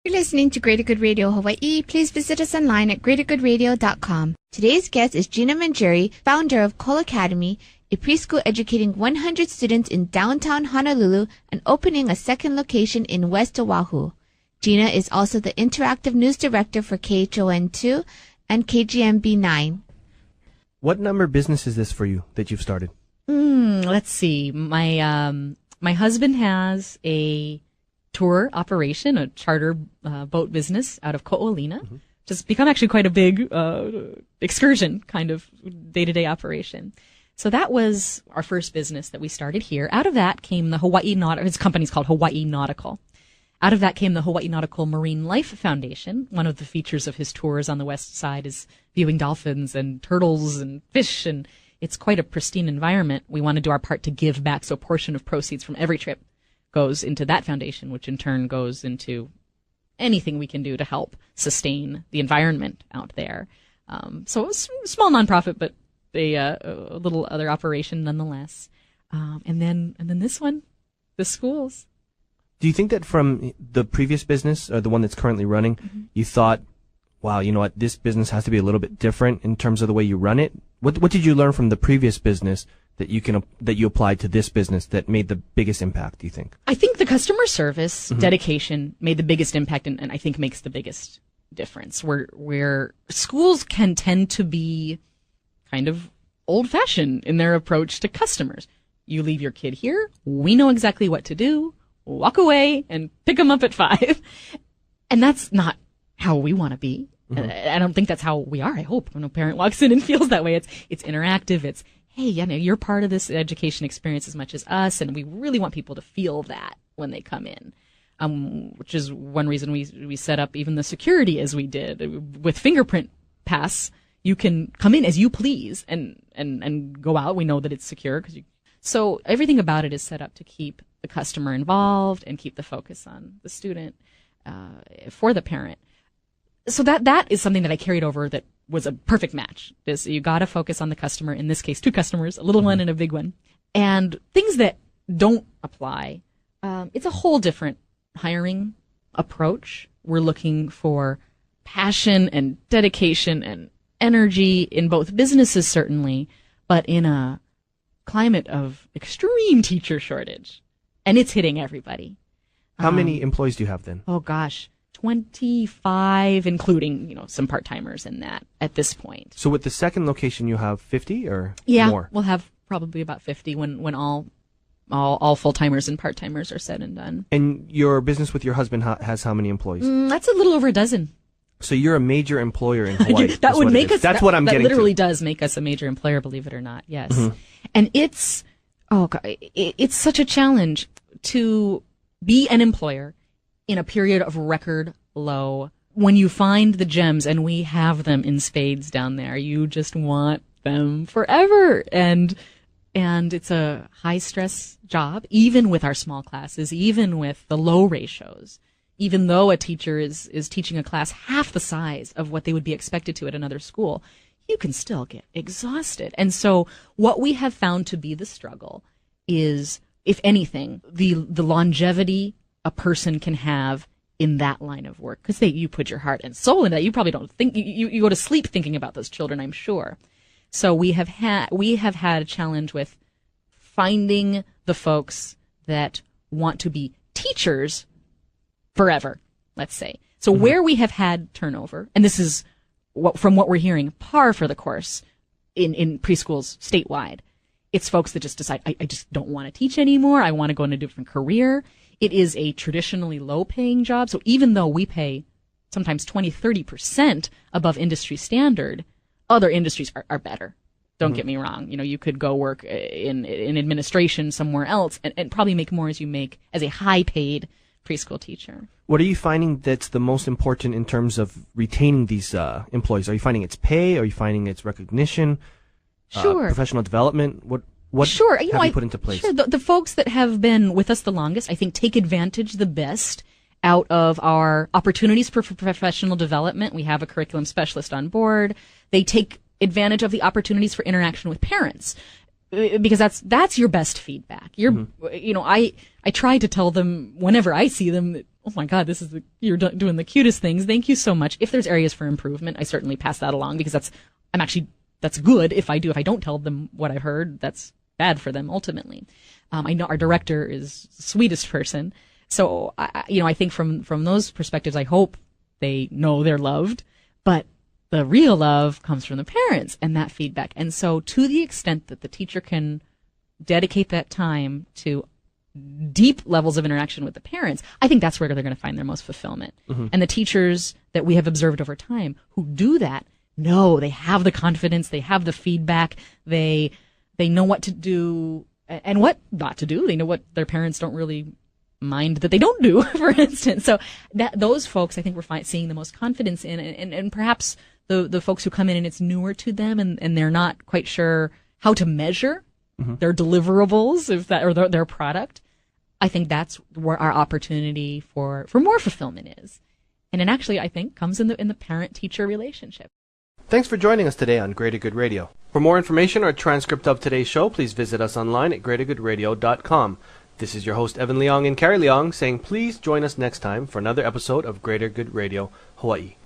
You're listening to Greater Good Radio Hawaii. Please visit us online at greatergoodradio.com. Today's guest is GINA MANGIERI, founder of Cole Academy, a preschool educating 100 students in downtown Honolulu and opening a second location in West Oahu. GINA is also the interactive news director for KHON2 and KGMB9. What number business is this for you that you've started? Let's see. My husband has a tour operation, a charter boat business out of Ko'olina. Mm-hmm. Just become actually quite a big excursion kind of day-to-day operation. So that was our first business that we started here. Out of that came the his company's called Hawaii Nautical. Out of that came the Hawaii Nautical Marine Life Foundation. One of the features of his tours on the west side is viewing dolphins and turtles and fish, and it's quite a pristine environment. We want to do our part to give back, so a portion of proceeds from every trip goes into that foundation, which in turn goes into anything we can do to help sustain the environment out there. So it was a small nonprofit, but a little other operation nonetheless. And then this one, the schools. Do you think that from the previous business, or the one that's currently running, mm-hmm. you thought, wow, you know what, this business has to be a little bit different in terms of the way you run it? What did you learn from the previous business that you applied to this business that made the biggest impact, do you think? I think the customer service mm-hmm. dedication made the biggest impact, and I think makes the biggest difference. Where schools can tend to be kind of old-fashioned in their approach to customers. You leave your kid here, we know exactly what to do, walk away and pick them up at 5. And that's not how we want to be. Mm-hmm. I don't think that's how we are, I hope. When a parent walks in and feels that way, it's interactive, it's, hey, you're part of this education experience as much as us, and we really want people to feel that when they come in. Which is one reason we set up even the security as we did. With fingerprint pass, you can come in as you please and go out. We know that it's secure so everything about it is set up to keep the customer involved and keep the focus on the student for the parent. So that is something that I carried over that was a perfect match. You got to focus on the customer, in this case 2 customers, a little one and a big one. And things that don't apply, it's a whole different hiring approach. We're looking for passion and dedication and energy in both businesses, certainly, but in a climate of extreme teacher shortage. And it's hitting everybody. How many employees do you have then? Oh, gosh. 25, including, some part-timers in that at this point. So with the second location, you have 50 or more? Yeah, we'll have probably about 50 when all full-timers and part-timers are said and done. And your business with your husband has how many employees? That's a little over a dozen. So you're a major employer in Hawaii. That would make us. That's what I'm getting to. That literally does make us a major employer, believe it or not. Yes. Mm-hmm. And it's such a challenge to be an employer in a period of record low. When you find the gems, and we have them in spades down there, you just want them forever. And it's a high stress job, even with our small classes, even with the low ratios. Even though a teacher is teaching a class half the size of what they would be expected to at another school, you can still get exhausted. And so what we have found to be the struggle is, if anything, the longevity a person can have in that line of work. Because you put your heart and soul in that. You probably don't think, you go to sleep thinking about those children, I'm sure. So we have had a challenge with finding the folks that want to be teachers forever, let's say. So mm-hmm. where we have had turnover, and this is from what we're hearing, par for the course in preschools statewide, it's folks that just decide, I just don't want to teach anymore. I want to go in a different career. It is a traditionally low-paying job. So even though we pay sometimes 20-30% above industry standard, other industries are better. Don't get me wrong. You could go work in administration somewhere else and probably make more as you make as a high-paid preschool teacher. What are you finding that's the most important in terms of retaining these employees? Are you finding it's pay? Are you finding it's recognition? Sure. Professional development? What sure. have you put into place? Sure. The folks that have been with us the longest, I think, take advantage the best out of our opportunities for professional development. We have a curriculum specialist on board. They take advantage of the opportunities for interaction with parents, because that's your best feedback. I try to tell them whenever I see them that oh my God, you're doing the cutest things. Thank you so much. If there's areas for improvement, I certainly pass that along because that's good. If I don't tell them what I've heard, that's bad for them ultimately. I know our director is the sweetest person. So, I think from those perspectives, I hope they know they're loved, but the real love comes from the parents and that feedback. And so to the extent that the teacher can dedicate that time to deep levels of interaction with the parents, I think that's where they're going to find their most fulfillment. Mm-hmm. And the teachers that we have observed over time who do that, they have the confidence, they have the feedback, they know what to do and what not to do. They know what their parents don't really mind that they don't do, for instance. So those folks, I think we're seeing the most confidence in, and perhaps the folks who come in and it's newer to them and they're not quite sure how to measure mm-hmm. their deliverables, or their product. I think that's where our opportunity for more fulfillment is. And it actually, I think, comes in the parent-teacher relationship. Thanks for joining us today on Greater Good Radio. For more information or a transcript of today's show, please visit us online at greatergoodradio.com. This is your host, Evan Leong and Carrie Leong, saying please join us next time for another episode of Greater Good Radio, Hawaii.